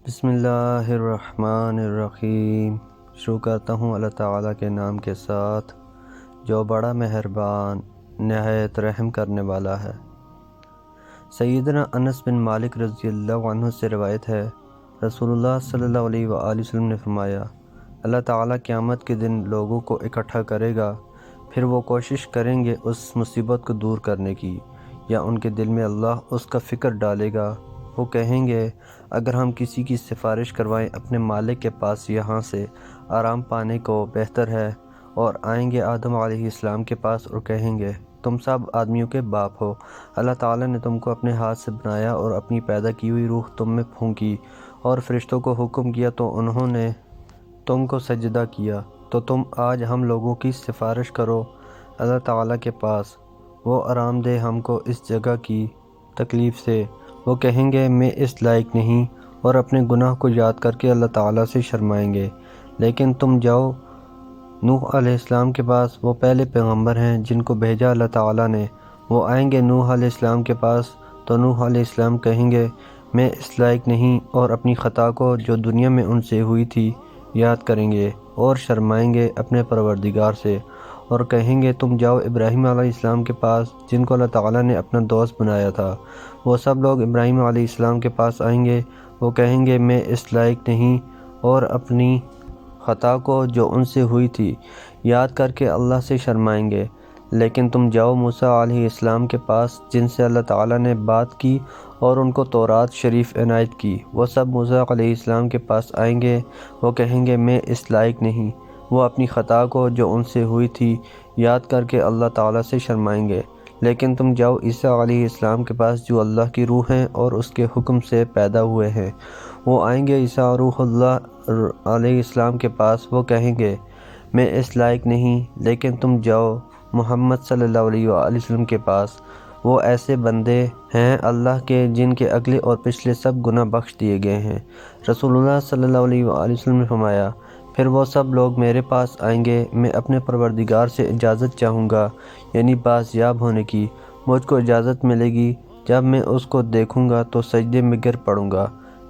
بسم اللہ الرحمن الرحیم۔ شروع کرتا ہوں اللہ تعالیٰ کے نام کے ساتھ جو بڑا مہربان نہایت رحم کرنے والا ہے۔ سیدنا انس بن مالک رضی اللہ عنہ سے روایت ہے، رسول اللہ صلی اللہ علیہ وآلہ وسلم نے فرمایا، اللہ تعالیٰ قیامت کے دن لوگوں کو اکٹھا کرے گا، پھر وہ کوشش کریں گے اس مصیبت کو دور کرنے کی، یا ان کے دل میں اللہ اس کا فکر ڈالے گا۔ وہ کہیں گے، اگر ہم کسی کی سفارش کروائیں اپنے مالک کے پاس یہاں سے آرام پانے کو بہتر ہے، اور آئیں گے آدم علیہ السلام کے پاس اور کہیں گے، تم سب آدمیوں کے باپ ہو، اللہ تعالیٰ نے تم کو اپنے ہاتھ سے بنایا اور اپنی پیدا کی ہوئی روح تم میں پھونکی، اور فرشتوں کو حکم کیا تو انہوں نے تم کو سجدہ کیا، تو تم آج ہم لوگوں کی سفارش کرو اللہ تعالیٰ کے پاس، وہ آرام دے ہم کو اس جگہ کی تکلیف سے۔ وہ کہیں گے، میں اس لائق نہیں، اور اپنے گناہ کو یاد کر کے اللہ تعالیٰ سے شرمائیں گے، لیکن تم جاؤ نوح علیہ السلام کے پاس، وہ پہلے پیغمبر ہیں جن کو بھیجا اللہ تعالیٰ نے۔ وہ آئیں گے نوح علیہ السلام کے پاس تو نوح علیہ السلام کہیں گے، میں اس لائق نہیں، اور اپنی خطا کو جو دنیا میں ان سے ہوئی تھی یاد کریں گے اور شرمائیں گے اپنے پروردگار سے، اور کہیں گے، تم جاؤ ابراہیم علیہ السلام کے پاس جن کو اللہ تعالیٰ نے اپنا دوست بنایا تھا۔ وہ سب لوگ ابراہیم علیہ السلام کے پاس آئیں گے، وہ کہیں گے، میں اس لائق نہیں، اور اپنی خطا کو جو ان سے ہوئی تھی یاد کر کے اللہ سے شرمائیں گے، لیکن تم جاؤ موسیٰ علیہ السلام کے پاس جن سے اللہ تعالیٰ نے بات کی اور ان کو تورات شریف عنایت کی۔ وہ سب موسیٰ علیہ السلام کے پاس آئیں گے، وہ کہیں گے، میں اس لائق نہیں، وہ اپنی خطا کو جو ان سے ہوئی تھی یاد کر کے اللہ تعالیٰ سے شرمائیں گے، لیکن تم جاؤ عیسیٰ علیہ السلام کے پاس جو اللہ کی روح ہیں اور اس کے حکم سے پیدا ہوئے ہیں۔ وہ آئیں گے عیسیٰ روح اللہ علیہ السلام کے پاس، وہ کہیں گے، میں اس لائق نہیں، لیکن تم جاؤ محمد صلی اللہ علیہ وآلہ وسلم کے پاس، وہ ایسے بندے ہیں اللہ کے جن کے اگلے اور پچھلے سب گناہ بخش دیے گئے ہیں۔ رسول اللہ صلی اللہ علیہ وآلہ وسلم نے فرمایا، پھر وہ سب لوگ میرے پاس آئیں گے، میں اپنے پروردگار سے اجازت چاہوں گا، یعنی بازیاب ہونے کی۔ مجھ کو اجازت ملے گی، جب میں اس کو دیکھوں گا تو سجدے میں گر پڑوں گا،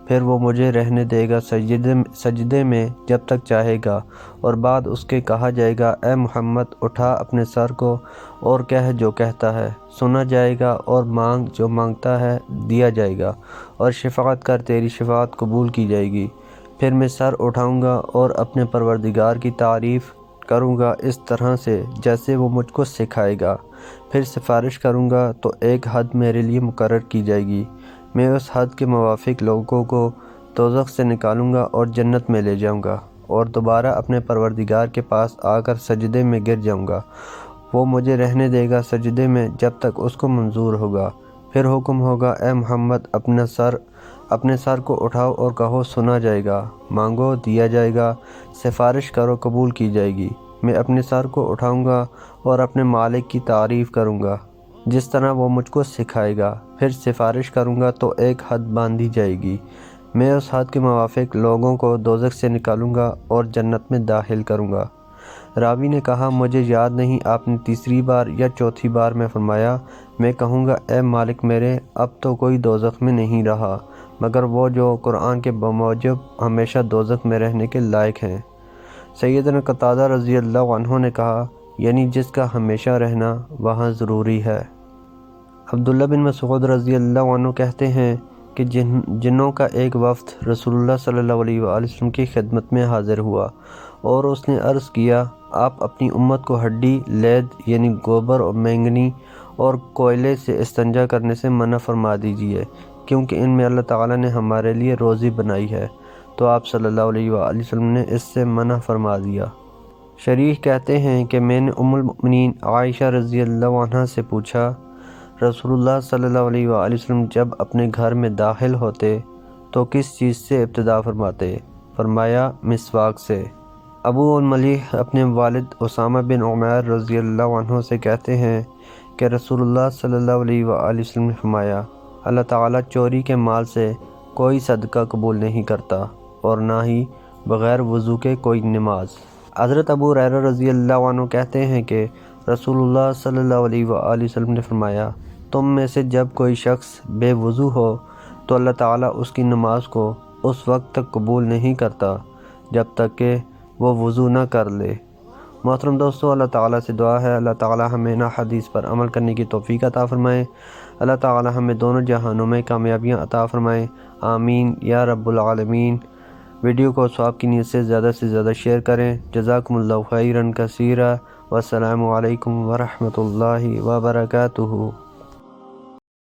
پھر وہ مجھے رہنے دے گا سجدے میں جب تک چاہے گا، اور بعد اس کے کہا جائے گا، اے محمد اٹھا اپنے سر کو اور کہہ جو کہتا ہے، سنا جائے گا، اور مانگ جو مانگتا ہے دیا جائے گا، اور شفاعت کر تیری شفاعت قبول کی جائے گی۔ پھر میں سر اٹھاؤں گا اور اپنے پروردگار کی تعریف کروں گا اس طرح سے جیسے وہ مجھ کو سکھائے گا، پھر سفارش کروں گا تو ایک حد میرے لیے مقرر کی جائے گی، میں اس حد کے موافق لوگوں کو دوزخ سے نکالوں گا اور جنت میں لے جاؤں گا، اور دوبارہ اپنے پروردگار کے پاس آ کر سجدے میں گر جاؤں گا، وہ مجھے رہنے دے گا سجدے میں جب تک اس کو منظور ہوگا، پھر حکم ہوگا، اے محمد اپنے سر کو اٹھاؤ اور کہو، سنا جائے گا، مانگو دیا جائے گا، سفارش کرو قبول کی جائے گی۔ میں اپنے سر کو اٹھاؤں گا اور اپنے مالک کی تعریف کروں گا جس طرح وہ مجھ کو سکھائے گا، پھر سفارش کروں گا تو ایک حد باندھی جائے گی، میں اس حد کے موافق لوگوں کو دوزخ سے نکالوں گا اور جنت میں داخل کروں گا۔ راوی نے کہا، مجھے یاد نہیں آپ نے تیسری بار یا چوتھی بار میں فرمایا، میں کہوں گا، اے مالک میرے، اب تو کوئی دوزخ میں نہیں رہا مگر وہ جو قرآن کے بموجب ہمیشہ دوزخ میں رہنے کے لائق ہیں۔ سیدنا قتادہ رضی اللہ عنہ نے کہا، یعنی جس کا ہمیشہ رہنا وہاں ضروری ہے۔ عبداللہ بن مسعود رضی اللہ عنہ کہتے ہیں کہ جنوں کا ایک وفد رسول اللہ صلی اللہ علیہ وآلہ وسلم کی خدمت میں حاضر ہوا اور اس نے عرض کیا، آپ اپنی امت کو ہڈی، لید یعنی گوبر اور مینگنی اور کوئلے سے استنجا کرنے سے منع فرما دیجیے، کیونکہ ان میں اللہ تعالیٰ نے ہمارے لیے روزی بنائی ہے۔ تو آپ صلی اللہ علیہ وآلہ وسلم نے اس سے منع فرما دیا۔ شریح کہتے ہیں کہ میں نے ام المؤمنین عائشہ رضی اللہ عنہا سے پوچھا، رسول اللہ صلی اللہ علیہ وآلہ وسلم جب اپنے گھر میں داخل ہوتے تو کس چیز سے ابتدا فرماتے؟ فرمایا، مسواک سے۔ ابو الملیح اپنے والد اسامہ بن عمیر رضی اللہ عنہ سے کہتے ہیں کہ رسول اللہ صلی اللہ علیہ وآلہ وسلم نے فرمایا، اللہ تعالیٰ چوری کے مال سے کوئی صدقہ قبول نہیں کرتا، اور نہ ہی بغیر وضو کے کوئی نماز۔ حضرت ابو ہریرہ رضی اللہ عنہ کہتے ہیں کہ رسول اللہ صلی اللہ علیہ وآلہ وسلم نے فرمایا، تم میں سے جب کوئی شخص بے وضو ہو تو اللہ تعالیٰ اس کی نماز کو اس وقت تک قبول نہیں کرتا جب تک کہ وہ وضو نہ کر لے۔ محترم دوستو، اللہ تعالیٰ سے دعا ہے اللہ تعالیٰ ہمیں نا حدیث پر عمل کرنے کی توفیق عطا فرمائے۔ اللہ تعالیٰ ہمیں دونوں جہانوں میں کامیابیاں عطا فرمائے، آمین یا رب العالمین۔ ویڈیو کو ثواب کی نیت سے زیادہ شیئر کریں۔ جزاکم اللہ خیرا کثیرا، والسلام علیکم ورحمۃ اللہ وبرکاتہ۔